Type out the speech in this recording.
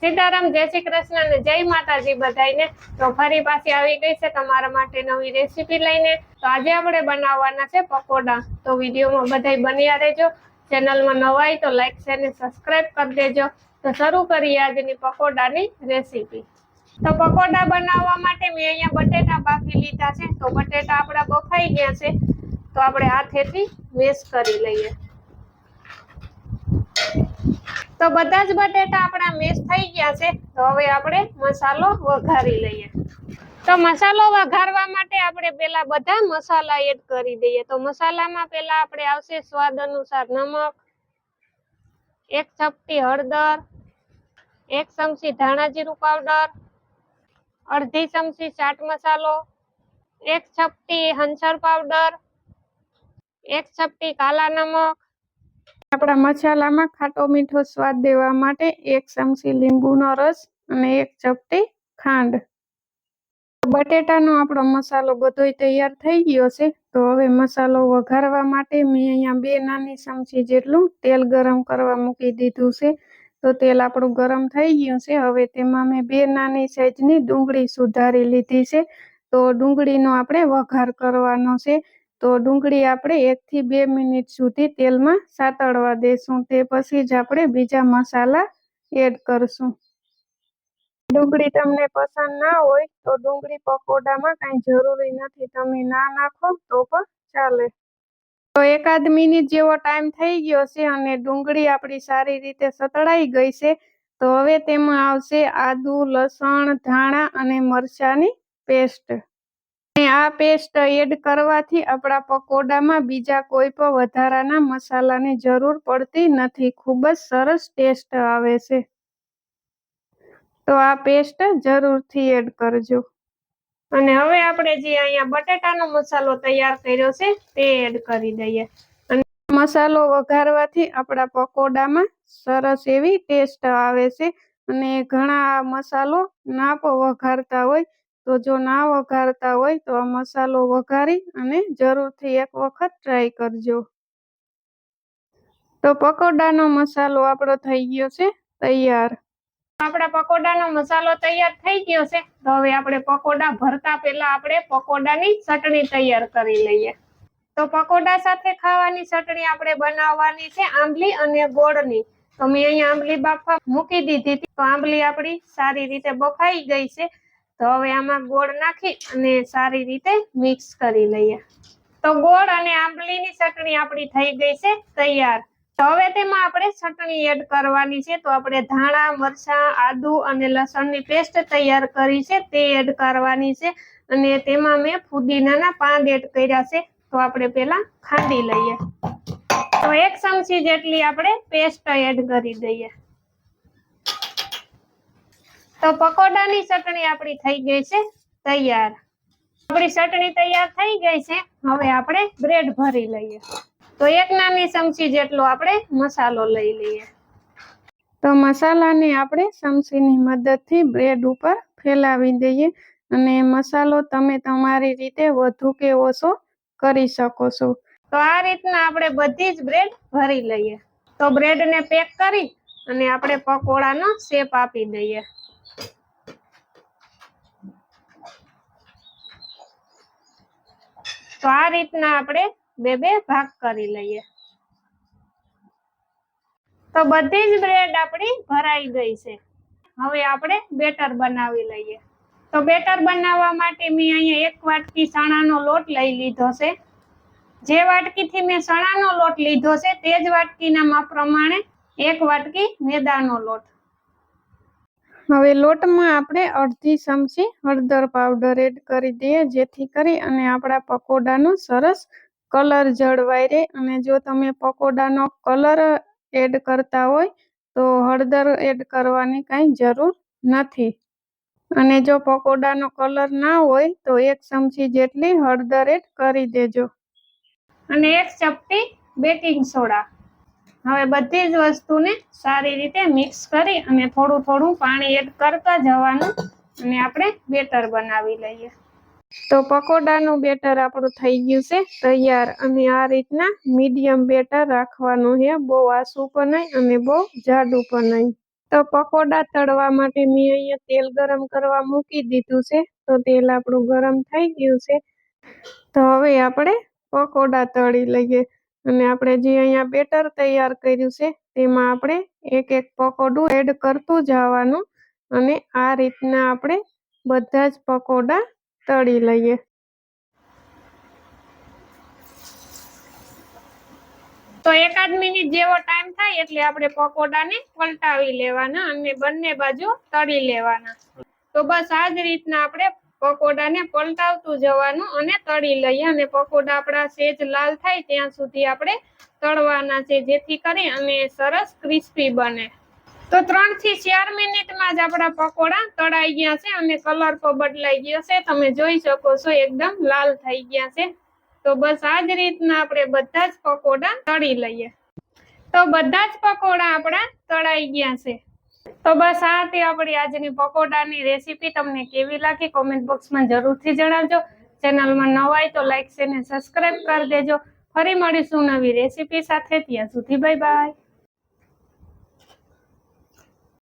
સીતારામ, જય શ્રી કૃષ્ણ અને જય માતાજી બધાઈને। તો ફરી પાછી આવી ગઈ છે તમારા માટે નવી રેસીપી લઈને। તો આજે આપણે બનાવવાના છે પકોડા। તો વિડીયોમાં બધાય બન્યા રહેજો। ચેનલમાં નવા હોય તો લાઈક શેર ને સબસ્ક્રાઇબ કરી દેજો। તો શરૂ કરીએ આજની પકોડાની રેસીપી। તો પકોડા બનાવવા માટે મેં અહીંયા બટેટા બાફી લીધા છે। તો બટેટા આપણા બફાઈ ગયા છે, તો આપણે હાથેથી મેશ કરી લઈએ। તો બધા જ બટેટા આપણા મેશ થઈ ગયા છે। તો હવે આપણે મસાલો વઘારી લઈએ। તો મસાલો વઘારવા માટે આપણે પેલા બધા મસાલા એડ કરી દઈએ। તો મસાલામાં પેલા આપણે આવશે સ્વાદ અનુસાર નમક, 1 ચપટી હળદર, 1 ચમચી ધાણા જીરું પાવડર, અડધી ચમચી ચાટ મસાલો, 1 ચપટી હંચર પાવડર, 1 ચપટી કાલા નમક, આપણા મસાલામાં ખાટો મીઠો સ્વાદ દેવા માટે 1 ચમચી લીંબુનો રસ અને 1 ચપટી ખાંડ। બટેટાનો આપણો મસાલો બધોય તૈયાર થઈ ગયો છે। તો હવે મસાલો વઘારવા માટે મેં અહીંયા 2 નાની ચમચી જેટલું તેલ ગરમ કરવા મૂકી દીધું છે। તો તેલ આપણું ગરમ થઈ ગયું છે। હવે તેમાં મેં 2 નાની સાઈઝની ડુંગળી સુધારી લીધી છે। તો ડુંગળીનો આપણે વઘાર કરવાનો છે। તો ડુંગળી આપણે 1 થી 2 મિનિટ સુધી તેલમાં સાતળવા દેશું। તે પછી જ આપણે બીજા મસાલા એડ કરશું। ડુંગળી તમને પસંદ ના હોય તો ડુંગળી પકોડામાં કાંઈ જરૂરી નથી, તમે ના નાખો તો પણ ચાલે। તો 1 મિનિટ જેવો ટાઈમ થઈ ગયો છે અને ડુંગળી આપણી સારી રીતે સતળાઈ ગઈ છે। તો હવે તેમાં આવશે આદુ, લસણ, ધાણા અને મરચાંની પેસ્ટ। અને આ પેસ્ટ એડ કરવાથી આપણા પકોડામાં બીજા કોઈ પણ વધારાના મસાલાની જરૂર પડતી નથી, ખૂબ જ સરસ ટેસ્ટ આવે છે। તો આ પેસ્ટ જરૂરથી એડ કરજો। અને હવે આપણે જે અહીંયા બટેટાનો મસાલો તૈયાર કર્યો છે તે એડ કરી દઈએ। અને મસાલો વઘારવાથી આપણા પકોડામાં સરસ એવી ટેસ્ટ આવે છે। અને ઘણા મસાલો ના પણ વઘારતા હોય, તો જો ના વઘારતા હોય તો આ મસાલો વઘારી અને જરૂરથી એક વખત ટ્રાય કરજો। તો પકોડાનો મસાલો આપણો થઈ ગયો છે તૈયાર। આપણા પકોડાનો મસાલો તૈયાર થઈ ગયો છે। તો હવે આપણે પકોડા ભરતા પહેલા આપણે પકોડાની ચટણી તૈયાર કરી લઈએ। તો પકોડા સાથે ખાવાની ચટણી આપણે બનાવવાની છે આંબલી અને ગોળની। તો મેં અહીંયા આંબલી બાફવા મૂકી દીધી હતી। તો આંબલી આપણી સારી રીતે બફાઈ ગઈ છે। તો હવે આમાં ગોળ નાખી અને સારી રીતે મિક્સ કરી લઈએ। તો ગોળ અને આંબલીની ચટણી આપણી થઈ ગઈ છે તૈયાર। તો હવે તેમાં આપણે ચટણી એડ કરવાની છે। તો આપણે ધાણા, મરચાં, આદુ અને લસણની પેસ્ટ તૈયાર કરી છે તે એડ કરવાની છે। અને તેમાં મેં ફુદીનાના પાન એડ કર્યા છે। તો આપણે પેલા ખાંડી લઈએ। તો 1 ચમચી જેટલી આપણે પેસ્ટ એડ કરી દઈએ। તો પકોડાની ચટણી આપણી થઈ ગઈ છે તૈયાર। આપણી ચટણી તૈયાર થઈ ગઈ છે। હવે આપણે બ્રેડ ભરી લઈએ। તો 1 નાની ચમચી જેટલો આપણે મસાલો લઈ લઈએ। તો મસાલાને આપણે ચમચીની મદદથી બ્રેડ ઉપર ફેલાવી દઈએ। અને મસાલો તમે તમારી રીતે વધુ કે ઓછો કરી શકો છો। તો આ રીતના આપણે બધી જ બ્રેડ ભરી લઈએ। તો બ્રેડને પેક કરી અને આપણે પકોડાનો શેપ આપી દઈએ। તો આ રીતના આપણે બે ભાગ કરી લઈએ। તો બધી જ બ્રેડ આપણી ભરાઈ ગઈ છે। હવે આપણે બેટર બનાવી લઈએ। તો બેટર બનાવવા માટે મેં અહીંયા 1 વાટકી ચણાનો લોટ લઈ લીધો છે। જે વાટકીથી મેં ચણાનો લોટ લીધો છે તે જ વાટકીના માપ પ્રમાણે 1 વાટકી મેદાનો લોટ। હવે લોટમાં આપણે અડધી ચમચી હળદર પાવડર એડ કરી દઈએ, જેથી કરી અને આપણા પકોડાનો સરસ કલર જળવાઈ રહે। અને જો તમે પકોડાનો કલર એડ કરતા હોય તો હળદર એડ કરવાની કાંઈ જરૂર નથી। અને જો પકોડાનો કલર ના હોય તો 1 ચમચી જેટલી હળદર એડ કરી દેજો। અને 1 ચપટી બેકિંગ સોડા। હવે બધી જ વસ્તુને સારી રીતે મિક્સ કરી અને થોડું થોડું પાણી એડ કરતા જવાનું અને આપણે બેટર બનાવી લઈએ। તો પકોડાનું બેટર આપણું થઈ ગયું છે તૈયાર। અને આ રીતના મીડિયમ બેટર રાખવાનું છે, બહુ આછું પણ નહીં અને બહુ જાડું પણ નહીં। તો પકોડા તળવા માટે મેં અહીંયા તેલ ગરમ કરવા મૂકી દીધું છે. તો તેલ આપણું ગરમ થઈ ગયું છે. તો હવે આપણે પકોડા તળી લઈએ. અને આપણે જે અહીંયા બેટર તૈયાર કર્યું છે તેમાં આપણે એક એક પકોડું એડ કરતું જવાનું અને આ રીતના આપણે બધા જ પકોડા તળી લઈએ. તો 1 મિનિટ જેવો ટાઈમ થાય એટલે આપણે પકોડાને પલટાવી લેવાના અને બંને બાજુ તળી લેવાના. તો બસ આ જ રીતના આપણે પકોડાને પલટાવતું જવાનું અને તળી લઈએ અને પકોડા આપણા સેજ લાલ થાય ત્યાં સુધી આપણે તળવાના છે, જેથી કરી અને સરસ ક્રિસ્પી બને. તો 3 થી 4 મિનિટમાં જ આપણા પકોડા તળાઈ ગયા છે અને કલર પણ બદલાઈ ગયો છે. તમે જોઈ શકો છો એકદમ લાલ થઈ ગયા છે. તો બસ આ જ રીતના આપણે બધા જ પકોડા તળી લઈએ. તો બધા જ પકોડા આપણા તળાઈ ગયા છે. તો બસ આ હતી આપણી આજની પકોડાની રેસીપી. તમને કેવી લાગી કોમેન્ટ બોક્સમાં જરૂરથી જણાવજો. ચેનલમાં નવા હોય તો લાઈક શેર અને સબસ્ક્રાઇબ કરી દેજો. ફરી મળીશું નવી રેસીપી સાથે. ત્યાં સુધી બાય બાય.